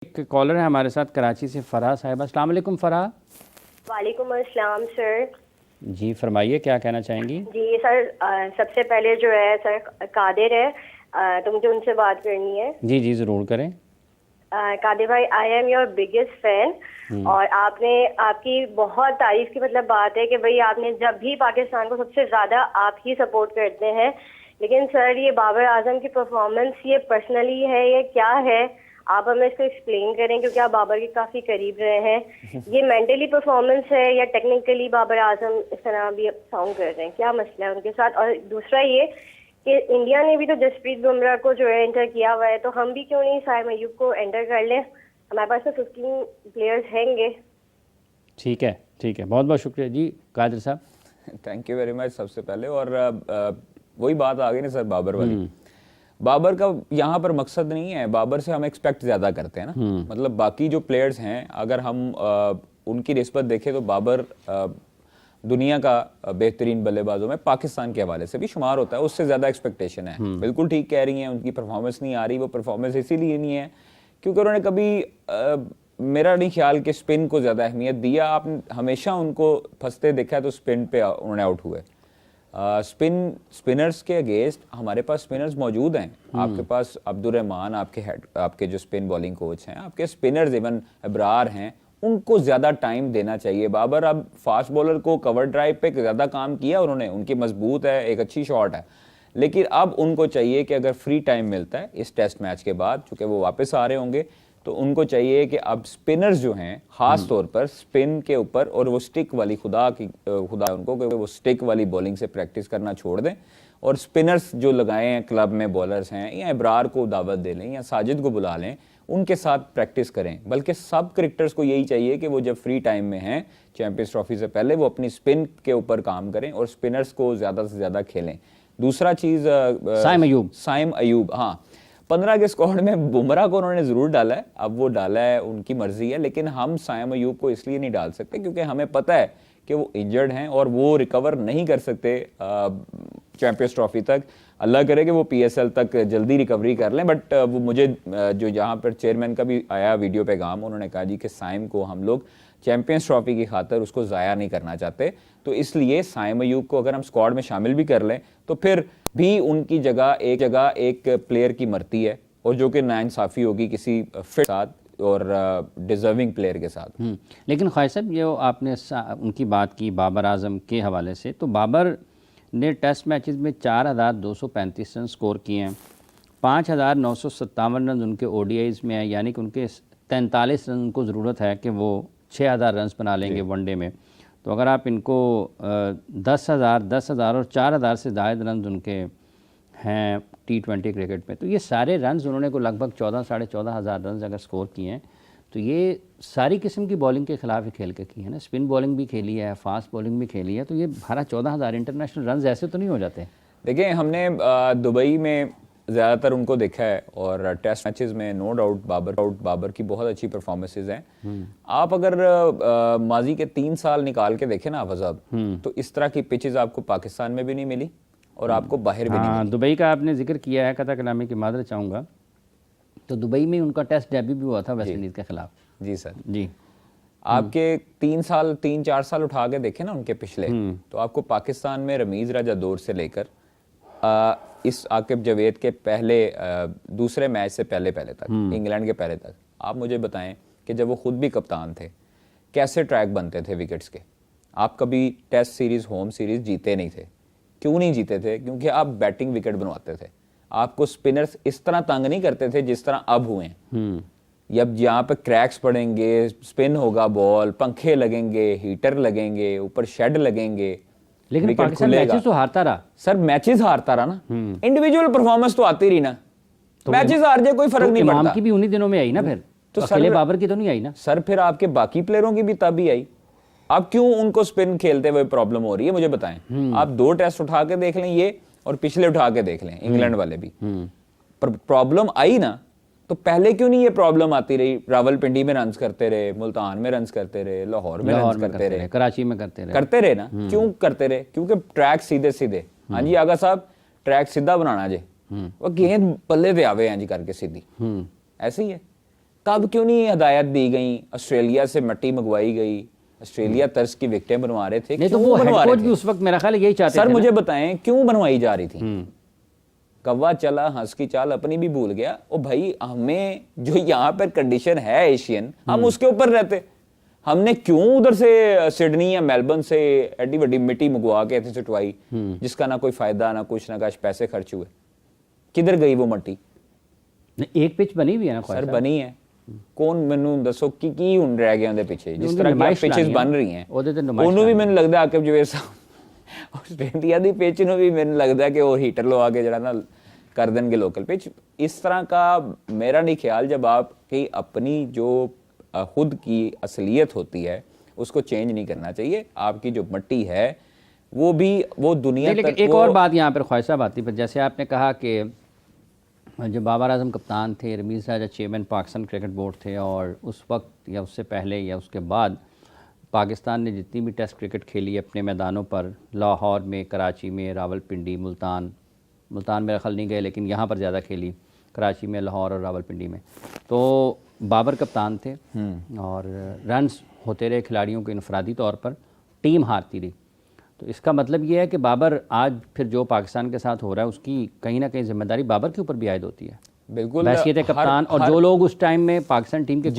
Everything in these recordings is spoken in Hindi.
एक कॉलर है हमारे साथ कराची से, फराह साहिबा। अस्सलाम वालेकुम फराह। वालेकुम अस्सलाम सर। जी फरमाइए, क्या कहना चाहेंगी? जी सर, सबसे पहले जो है सर कादिर है, तो मुझे उनसे बात करनी है। जी जी ज़रूर करें। कादिर भाई, I am your biggest fan. और आपकी बहुत तारीफ की मतलब बात है कि भाई आपने जब भी पाकिस्तान को सबसे ज़्यादा आप ही सपोर्ट करते हैं। लेकिन सर ये बाबर आजम की परफॉर्मेंस, ये पर्सनली है, ये क्या है? आप हमें इसको एक्सप्लेन करें, क्योंकि आप बाबर के काफ़ी करीब रहे हैं। ये मेंटली परफॉर्मेंस है या टेक्निकली बाबर आजम इस तरह भी साउंड कर रहे हैं? क्या मसला है उनके साथ? और दूसरा ये कि इंडिया ने भी तो जसप्रीत बुमराह को जो है एंटर किया हुआ है, तो हम भी क्यों नहीं साइम अयूब को एंटर कर लें? हमारे पास तो 15 प्लेयर्स हैंगे। ठीक है, ठीक है, बहुत बहुत शुक्रिया जी कादिर साहब। थैंक यू वेरी मच सबसे पहले। और वही बात आ गई ना सर, बाबर वाली। बाबर का यहाँ पर मकसद नहीं है, बाबर से हम एक्सपेक्ट ज़्यादा करते हैं ना। मतलब बाकी जो प्लेयर्स हैं, अगर हम उनकी निस्बत देखें तो बाबर दुनिया का बेहतरीन बल्लेबाजों में पाकिस्तान के हवाले से भी शुमार होता है, उससे ज़्यादा एक्सपेक्टेशन है। बिल्कुल ठीक कह रही हैं, उनकी परफॉर्मेंस नहीं आ रही। वो परफॉर्मेंस इसीलिए नहीं है क्योंकि उन्होंने कभी मेरा नहीं ख्याल कि स्पिन को ज़्यादा अहमियत दिया। आपने हमेशा उनको फंसते देखा है तो स्पिन पे उन्होंने आउट हुए। स्पिनर्स के अगेंस्ट हमारे पास स्पिनर्स मौजूद हैं। आपके पास अब्दुल रहमान, आपके जो स्पिन बॉलिंग कोच हैं, आपके स्पिनर्स इवन अबरार हैं, उनको ज़्यादा टाइम देना चाहिए। बाबर अब फास्ट बॉलर को कवर ड्राइव पे ज़्यादा काम किया उन्होंने, उनकी मजबूत है, एक अच्छी शॉट है। लेकिन अब उनको चाहिए कि अगर फ्री टाइम मिलता है इस टेस्ट मैच के बाद, चूँकि वो वापस आ रहे होंगे, तो उनको चाहिए कि अब स्पिनर्स जो हैं खास तौर पर स्पिन के ऊपर, और वो स्टिक वाली खुदा उनको कि वो स्टिक वाली बॉलिंग से प्रैक्टिस करना छोड़ दें और स्पिनर्स जो लगाए हैं क्लब में बॉलर्स हैं, या इब्रार को दावत दे लें या साजिद को बुला लें, उनके साथ प्रैक्टिस करें। बल्कि सब क्रिकेटर्स को यही चाहिए कि वो जब फ्री टाइम में हैं चैंपियंस ट्रॉफी से पहले, वो अपनी स्पिन के ऊपर काम करें और स्पिनर्स को ज़्यादा से ज़्यादा खेलें। दूसरा चीज़ साइम अयूब, हाँ, 15 के स्क्वाड में बुमराह को उन्होंने ज़रूर डाला है। अब वो डाला है, उनकी मर्जी है, लेकिन हम साइम अयूब को इसलिए नहीं डाल सकते क्योंकि हमें पता है कि वो इंजर्ड हैं और वो रिकवर नहीं कर सकते चैंपियंस ट्रॉफी तक। अल्लाह करे कि वो पीएसएल तक जल्दी रिकवरी कर लें। बट वो मुझे जो यहाँ पर चेयरमैन का भी आया वीडियो पैगाम, उन्होंने कहा जी कि साइम को हम लोग चैंपियंस ट्रॉफी की खातर उसको ज़ाया नहीं करना चाहते, तो इसलिए साइम अयूब को अगर हम स्क्वाड में शामिल भी कर लें तो फिर भी उनकी जगह एक प्लेयर की मरती है, और जो कि नाइंसाफ़ी होगी किसी फिट साथ और डिज़र्विंग प्लेयर के साथ। लेकिन ख्वाहिश साहब, ये आपने उनकी बात की बाबर आजम के हवाले से, तो बाबर ने टेस्ट मैचेस में 4235 रन स्कोर किए हैं। 5957 रन उनके ओडीआईज़ में है, यानी कि उनके 43 रन को ज़रूरत है कि वो 6000 रन बना लेंगे वनडे में। तो अगर आप इनको 10,000 और 4000 से ज़ायद रन उनके हैं T20 क्रिकेट में, तो ये सारे रन उन्होंने को लगभग 14 साढ़े 14 हज़ार रन अगर स्कोर किए हैं, तो ये सारी किस्म की बॉलिंग के खिलाफ ही खेल के की है ना। स्पिन बॉलिंग भी खेली है, फास्ट बॉलिंग भी खेली है, तो ये 12-14 हज़ार इंटरनेशनल रन ऐसे तो नहीं हो जाते। देखिए, हमने दुबई में ज़्यादातर उनको देखा है और टेस्ट मैचेस में नो डाउट बाबर की बहुत अच्छी परफॉर्मेंसेस हैं। आप अगर माजी के 3 साल निकाल के देखें ना फजाब, तो इस तरह की पिचेस आपको पाकिस्तान में भी नहीं मिली और आपको बाहर भी नहीं मिली। दुबई का आपने जिक्र किया है, कथा कलामी की मादर चाहूँगा, तो दुबई में उनका टेस्ट डेब्यू भी हुआ था वेस्ट इंडीज़ के खिलाफ। जी सर जी। आपके 3-4 साल उठा के देखें ना उनके पिछले, तो आपको पाकिस्तान में रमीज़ राजा दौर से लेकर इस आकिब जवेद के पहले दूसरे मैच से पहले तक, इंग्लैंड के पहले तक, आप मुझे बताएं कि जब वो खुद भी कप्तान थे कैसे ट्रैक बनते थे विकेट्स के। आप कभी टेस्ट सीरीज़, होम सीरीज़ जीते नहीं थे। क्यों नहीं जीते थे? क्योंकि आप बैटिंग विकेट बनवाते थे। आपको स्पिनर्स इस तरह तंग नहीं करते थे जिस तरह अब हुए हैं। जब यहाँ पे क्रैक्स पड़ेंगे, स्पिन होगा बॉल, पंखे लगेंगे, हीटर लगेंगे, ऊपर शेड लगेंगे, लेकिन पाकिस्तान मैचेस तो हारता रहा सर। मैचेस हारता रहा ना, इंडिविजुअल परफॉर्मेंस तो आती रही ना। तो मैचेस हार जाए कोई फर्क नहीं पड़ता। की भी उन्हीं दिनों में आई ना, फिर तो अकेले बाबर की तो नहीं आई ना सर। फिर आपके बाकी प्लेयरों की भी तभी आई। आप क्यों उनको स्पिन खेलते हुए प्रॉब्लम हो रही है मुझे बताएं। आप 2 टेस्ट उठा के देख लें ये, और पिछले उठा के देख लें इंग्लैंड वाले भी, पर प्रॉब्लम आई ना। तो पहले क्यों नहीं ये प्रॉब्लम आती रही? रावलपिंडी में रन्स करते रहे, मुल्तान में रन्स करते रहे, लाहौर में रन्स करते रहे, कराची में करते रहे ना। क्यों करते रहे? क्योंकि ट्रैक सीधे। हाँ जी आगा साहब, ट्रैक सीधा बनाना जे, वो गेंद पल्ले पे आवे हैं जी करके सीधी, ऐसे ही है। तब क्यों नहीं हदायत दी गई, ऑस्ट्रेलिया से मट्टी मंगवाई गई, ऑस्ट्रेलिया तर्ज की विकेटें बनवा रहे थे, नहीं तो क्यों वो हेड बनवा कोच रहे भी थे? उस वक्त मेरा ख्याल है यही चाहते सर थे मुझे बताएं क्यों बनवाई जा रही थी? ना। कौवा चला हंस की चाल अपनी भी भूल गया। ओ भाई, हमें जो यहाँ पर कंडीशन है एशियन, हम उसके ऊपर रहते। हमने क्यों उधर से सिडनी या मेलबर्न से एडी वड्डी मिट्टी मंगवा के ऐसे चटवाई, जिसका ना कोई फायदा ना कुछ, ना कुछ पैसे खर्च हुए? किधर गई वो मट्टी? नहीं, एक पिच बनी हुई है ना सर ख्वाहिश बनी है, कौन मैनू दसो की हुन रह गया उनके पीछे? जिस तरह की पिचेस बन रही हैं ਉਹਨੂੰ ਵੀ ਮੈਨੂੰ ਲੱਗਦਾ ਆਕਿਬ ਜਵੇਦ ਸਾਹਿਬ ਆਸਟ੍ਰੇਲੀਆ ਦੀ ਪਿਚ ਨੂੰ ਵੀ ਮੈਨੂੰ ਲੱਗਦਾ कि वो हीटर लगा के जरा ना कर देंगे लोकल पिच। इस तरह का मेरा नहीं ख्याल। जब आपकी अपनी जो खुद की असलियत होती है उसको चेंज नहीं करना चाहिए। आपकी जो मट्टी है वो भी वो दुनिया लेकिन तक एक और बात यहाँ पर ख्वाहिश साहब आती है, जैसे आपने कहा कि जब बाबर आजम कप्तान थे, रमीज़ राजा चेयरमैन पाकिस्तान क्रिकेट बोर्ड थे, और उस वक्त या उससे पहले या उसके बाद पाकिस्तान ने जितनी भी टेस्ट क्रिकेट खेली अपने मैदानों पर, लाहौर में, कराची में, रावलपिंडी, मुल्तान मेरा ख्याल नहीं गए, लेकिन यहाँ पर ज़्यादा खेली, कराची में, लाहौर और रावलपिंडी में, तो बाबर कप्तान थे और रन्स होते रहे खिलाड़ियों के इनफरादी तौर पर, टीम हारती रही। तो इसका मतलब ये है कि बाबर आज फिर जो पाकिस्तान के साथ हो रहा है उसकी कहीं ना कहीं जिम्मेदारी बाबर के ऊपर भी आयद होती है। बिल्कुल, हैसियत कप्तान और जो लोग उस टाइम में पाकिस्तान टीम के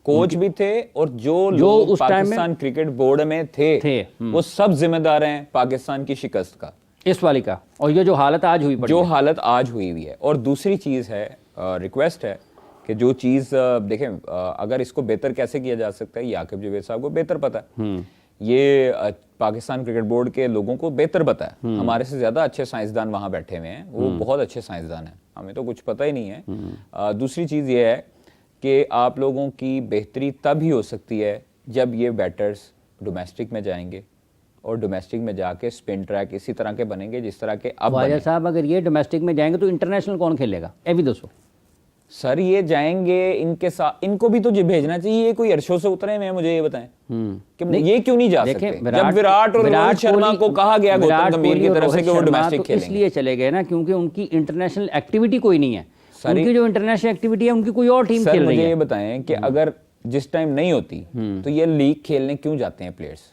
कोच भी थे और जो लोग उस टाइम पाकिस्तान क्रिकेट बोर्ड में थे वो सब जिम्मेदार हैं पाकिस्तान की शिकस्त का, इस वाली का, और ये जो हालत आज हुई जो हालत आज हुई हुई है। और दूसरी चीज़ है, रिक्वेस्ट है कि जो चीज़ देखें, अगर इसको बेहतर कैसे किया जा सकता है, ये आकिब जवेद साहब को बेहतर पता है, ये पाकिस्तान क्रिकेट बोर्ड के लोगों को बेहतर पता है। हमारे से ज़्यादा अच्छे साइंसदान वहाँ बैठे हुए हैं, वो बहुत अच्छे साइंसदान हैं, हमें तो कुछ पता ही नहीं है। दूसरी चीज़ ये है कि आप लोगों की बेहतरी तब ही हो सकती है जब ये बैटर्स डोमेस्टिक में जाएंगे और डोमेस्टिक में जाके स्पिन ट्रैक इसी तरह के बनेंगे जिस तरह के अब बने। साहब अगर ये डोमेस्टिक में जाएंगे तो इंटरनेशनल कौन खेलेगा? ये भी दोस्तों सर ये जाएंगे, इनके साथ इनको भी तो जी भेजना चाहिए। ये कोई अर्शों से उतरे हैं, मुझे ये बताएं कि ये क्यों नहीं जा सकते? जब विराट और रोहित शर्मा को कहा गया गौतम गंभीर की तरफ से कि वो डोमेस्टिक खेलेंगे, इसलिए चले गए ना क्योंकि उनकी इंटरनेशनल एक्टिविटी कोई नहीं है। उनकी जो इंटरनेशनल एक्टिविटी है उनकी कोई और टीम खेल रही है। मुझे ये बताएं कि अगर जिस टाइम नहीं होती तो ये लीग खेलने क्यों जाते हैं प्लेयर्स?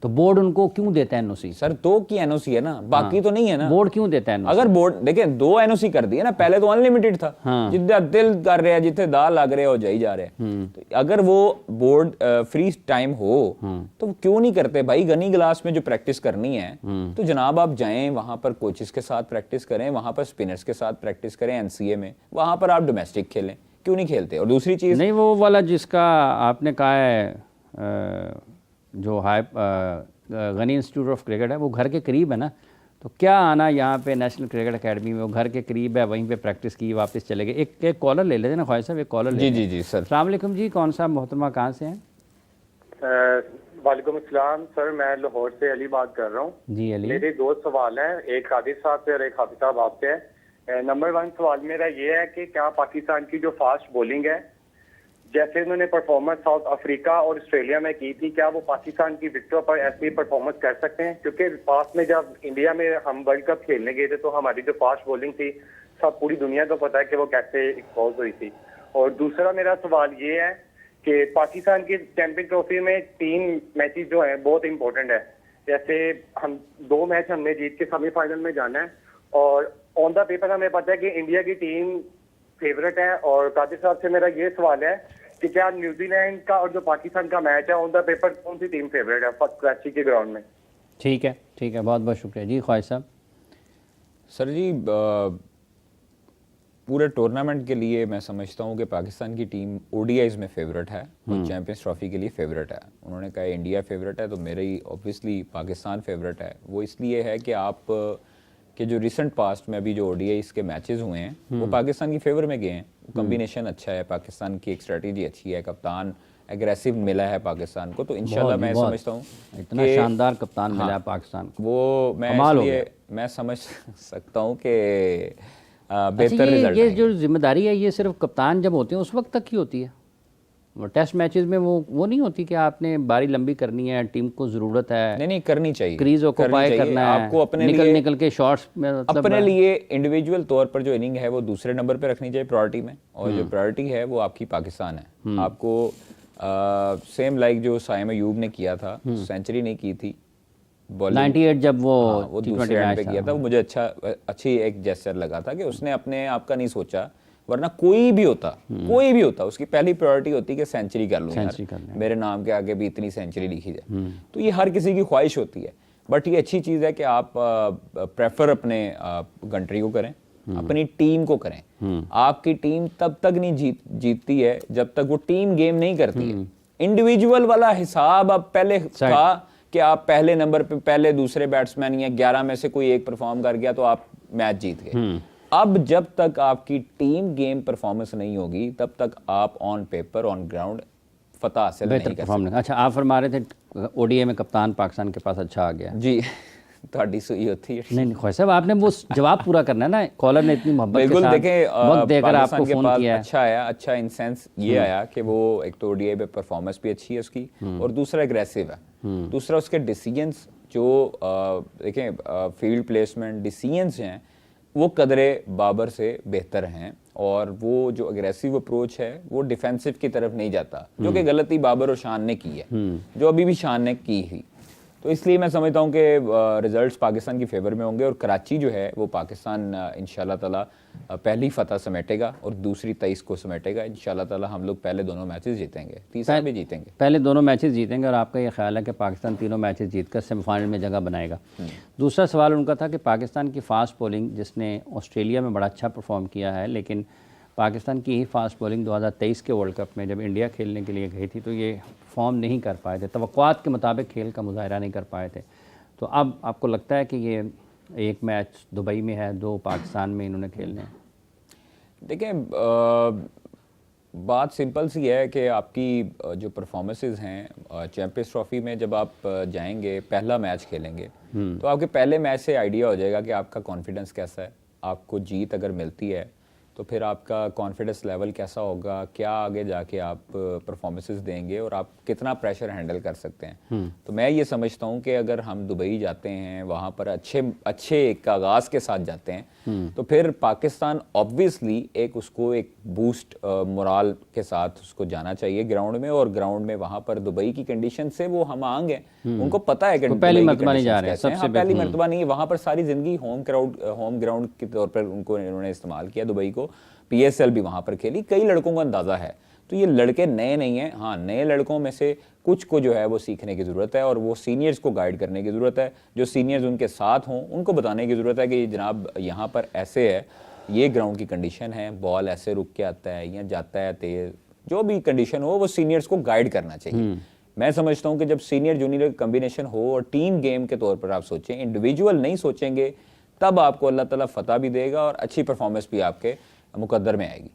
तो बोर्ड उनको क्यों देता है एनओसी? सर 2 की एनओसी है ना, बाकी तो नहीं है ना। बोर्ड क्यों देता है एनओसी? अगर बोर्ड देखिए 2 एनओसी कर दी है ना, पहले तो अनलिमिटेड था, जितना दिल कर रहे हैं जितने दाल लग रहे हो जाई जा रहे हैं। तो अगर वो बोर्ड फ्री टाइम हो तो क्यों नहीं करते भाई? गनी गिलास में जो प्रैक्टिस करनी है तो जनाब आप जाएं वहां पर, कोचेस के साथ प्रैक्टिस करें, वहां पर स्पिनर्स के साथ प्रैक्टिस करें, एनसीए में, वहां पर आप डोमेस्टिक खेलें, क्यों नहीं खेलते? और दूसरी चीज नहीं, वो वाला जिसका आपने कहा है जो हाई गनी इंस्टीट्यूट ऑफ क्रिकेट है वो घर के करीब है ना, तो क्या आना यहाँ पे नेशनल क्रिकेट एकेडमी में, वो घर के करीब है, वहीं पे प्रैक्टिस की, वापस चले गए। एक कॉलर ले लेते ना ख्वाहिश साहब, एक कॉलर ले। जी सर। अस्सलाम वालेकुम जी, कौन सा मोहतरमा, कहाँ से हैं? वालेकुम अस्सलाम सर, मैं लाहौर से अली बात कर रहा हूँ। जी अली, मेरे 2 सवाल हैं, एक हादिर साहब से और एक हाफिज साहब आपसे है। नंबर 1 सवाल मेरा ये है कि क्या पाकिस्तान की जो फास्ट बॉलिंग है, जैसे उन्होंने परफॉर्मेंस साउथ अफ्रीका और ऑस्ट्रेलिया में की थी, क्या वो पाकिस्तान की विकेटों पर ऐसी परफॉर्मेंस कर सकते हैं? क्योंकि पास में जब इंडिया में हम वर्ल्ड कप खेलने गए थे तो हमारी जो फास्ट बॉलिंग थी सब पूरी दुनिया को पता है कि वो कैसे एक्सपोज हुई थी। और दूसरा मेरा सवाल ये है कि पाकिस्तान की चैंपियन ट्रॉफी में 3 मैचेस जो हैं बहुत इंपॉर्टेंट है। जैसे हम 2 मैच हमने जीत के सेमीफाइनल में जाना है और ऑन द पेपर हमें पता है कि इंडिया की टीम फेवरेट है। और कादिर साहब से मेरा ये सवाल है कि क्या न्यूजीलैंड का और जो पाकिस्तान का मैच है ऑन द पेपर कौन सी टीम फेवरेट है फर्स्ट कराची के ग्राउंड में? ठीक है, बहुत बहुत शुक्रिया जी। ख्वाहिश साहब। सर जी, पूरे टूर्नामेंट के लिए मैं समझता हूँ कि पाकिस्तान की टीम ओडीआईज में फेवरेट है और चैंपियंस ट्रॉफी के लिए फेवरेट है। उन्होंने कहा इंडिया फेवरेट है, तो मेरी ऑब्वियसली पाकिस्तान फेवरेट है। वो इसलिए है कि आप कि जो रिसेंट पास्ट में अभी जो ओडीआईज के मैचेस हुए हैं वो पाकिस्तान की फेवर में गए हैं। कॉम्बिनेशन अच्छा है, पाकिस्तान की एक स्ट्रेटजी अच्छी है, कप्तान एग्रेसिव मिला है पाकिस्तान को, तो इंशाल्लाह मैं समझता हूँ इतना शानदार कप्तान मिला है पाकिस्तान को, वो मैं समझ सकता हूँ कि बेहतर रिजल्ट। ये जो जिम्मेदारी है ये सिर्फ कप्तान जब होते हैं उस वक्त तक ही होती है? टेस्ट मैचेस में वो नहीं होती कि आपने बारी लंबी करनी है, टीम को ज़रूरत है नहीं करनी चाहिए, क्रीज ऑक्यूपाई करना है, आपको अपने निकल के शॉट्स में, मतलब अपने लिए इंडिविजुअल तौर पर जो इनिंग है वो दूसरे नंबर पे रखनी चाहिए प्रायोरिटी में, और जो प्रायोरिटी है वो आपकी पाकिस्तान है। आपको सेम लाइक जो साइम अयूब ने किया था, सेंचुरी नहीं की थी 98 जब वो दूसरे एंड पे किया था, वो मुझे अच्छी एक जेस्चर लगा था कि उसने अपने आप का नहीं सोचा, वरना कोई भी होता उसकी पहली प्रायोरिटी होती कि सेंचुरी कर लूं यार, मेरे नाम के आगे भी इतनी सेंचुरी लिखी जाए। तो ये हर किसी की ख्वाहिश होती है, बट ये अच्छी चीज़ है कि आप प्रेफर अपने कंट्री को करें, अपनी टीम को करें। आपकी टीम तब तक नहीं जीतती है जब तक वो टीम गेम नहीं करती है। इंडिविजुअल वाला हिसाब अब पहले था कि आप पहले नंबर पे पहले दूसरे बैट्समैन या 11 में से कोई एक परफॉर्म कर गया तो आप मैच जीत गए। अब जब तक आपकी टीम गेम परफॉर्मेंस नहीं होगी तब तक आप ऑन पेपर ऑन ग्राउंड फतह हासिल नहीं कर सकते। अच्छा, आप फरमा रहे थे ओडीआई में कप्तान पाकिस्तान के पास अच्छा आ गया जी। ਤੁਹਾਡੀ सुई होती है। नहीं ख्वाहिश साहब, आपने वो जवाब पूरा करना है ना, कॉलर ने इतनी मोहब्बत के साथ वक्त देकर आपको फोन किया है। अच्छा आया, अच्छा इन सेंस ये आया कि वो एक तो ओडीआई पे परफॉर्मेंस भी अच्छी है उसकी, और दूसरा एग्रेसिव है, दूसरा उसके डिसीजंस जो देखें फील्ड प्लेसमेंट डिसीजंस हैं वो कदरे बाबर से बेहतर हैं, और वो जो अग्रेसिव अप्रोच है वो डिफेंसिव की तरफ नहीं जाता, जो कि गलती बाबर और शान ने की है, जो अभी भी शान ने की ही। तो इसलिए मैं समझता हूँ कि रिजल्ट्स पाकिस्तान की फेवर में होंगे, और कराची जो है वो पाकिस्तान इंशाल्लाह ताला पहली फतह समेटेगा और दूसरी 23 को समेटेगा। इंशाल्लाह ताला हम लोग पहले दोनों मैचेस जीतेंगे, तीसरा भी जीतेंगे। पहले दोनों मैचेस जीतेंगे, और आपका ये ख्याल है कि पाकिस्तान तीनों मैचेस जीतकर सेमीफाइनल में जगह बनाएगा। दूसरा सवाल उनका था कि पाकिस्तान की फास्ट बॉलिंग, जिसने ऑस्ट्रेलिया में बड़ा अच्छा परफॉर्म किया है, लेकिन पाकिस्तान की ही फास्ट बॉलिंग 2023 के वर्ल्ड कप में जब इंडिया खेलने के लिए गई थी तो ये फॉर्म नहीं कर पाए थे, तवक्कुआत के मुताबिक खेल का मुजाहरा नहीं कर पाए थे। तो अब आपको लगता है कि ये एक मैच दुबई में है, 2 पाकिस्तान में इन्होंने खेलने हैं? देखें, बात सिंपल सी है कि आपकी जो परफॉर्मेंसेस हैं चैंपियंस ट्रॉफी में जब आप जाएंगे, पहला मैच खेलेंगे, तो आपके पहले मैच से आइडिया हो जाएगा कि आपका कॉन्फिडेंस कैसा है। आपको जीत अगर मिलती है तो फिर आपका कॉन्फिडेंस लेवल कैसा होगा, क्या आगे जाके आप परफॉर्मेंसेस देंगे और आप कितना प्रेशर हैंडल कर सकते हैं। तो मैं ये समझता हूँ कि अगर हम दुबई जाते हैं, वहाँ पर अच्छे एक आगाज़ के साथ जाते हैं, तो फिर पाकिस्तान ऑब्वियसली उसको एक बूस्ट मोराल के साथ उसको जाना चाहिए ग्राउंड में, और ग्राउंड में वहाँ पर दुबई की कंडीशन से वो हम आएंगे, उनको पता है कि पहली मरतबा नहीं जा रहे हैं, सबसे पहली मरतबा नहीं, वहाँ पर सारी ज़िंदगी होम ग्राउंड के तौर पर उनको इन्होंने इस्तेमाल किया दुबई को, PSL भी वहाँ पर खेली, कई लड़कों को अंदाज़ा है। तो ये लड़के नए नहीं हैं, हाँ नए लड़कों में से कुछ को जो है वो सीखने की ज़रूरत है, और वो सीनियर्स को गाइड करने की ज़रूरत है। जो सीनियर्स उनके साथ हों उनको बताने की ज़रूरत है कि जनाब यहाँ पर ऐसे है, ये ग्राउंड की कंडीशन है, बॉल ऐसे रुक के आता है या जाता है तेज़, जो भी कंडीशन हो वो सीनियर्स को गाइड करना चाहिए। मैं समझता हूँ कि जब सीनियर जूनियर कम्बिनेशन हो और टीम गेम के तौर पर आप सोचें, इंडिविजुअल नहीं सोचेंगे, तब आपको अल्लाह ताला फतह भी देगा और अच्छी परफॉर्मेंस भी आपके मुकद्दर में आएगी।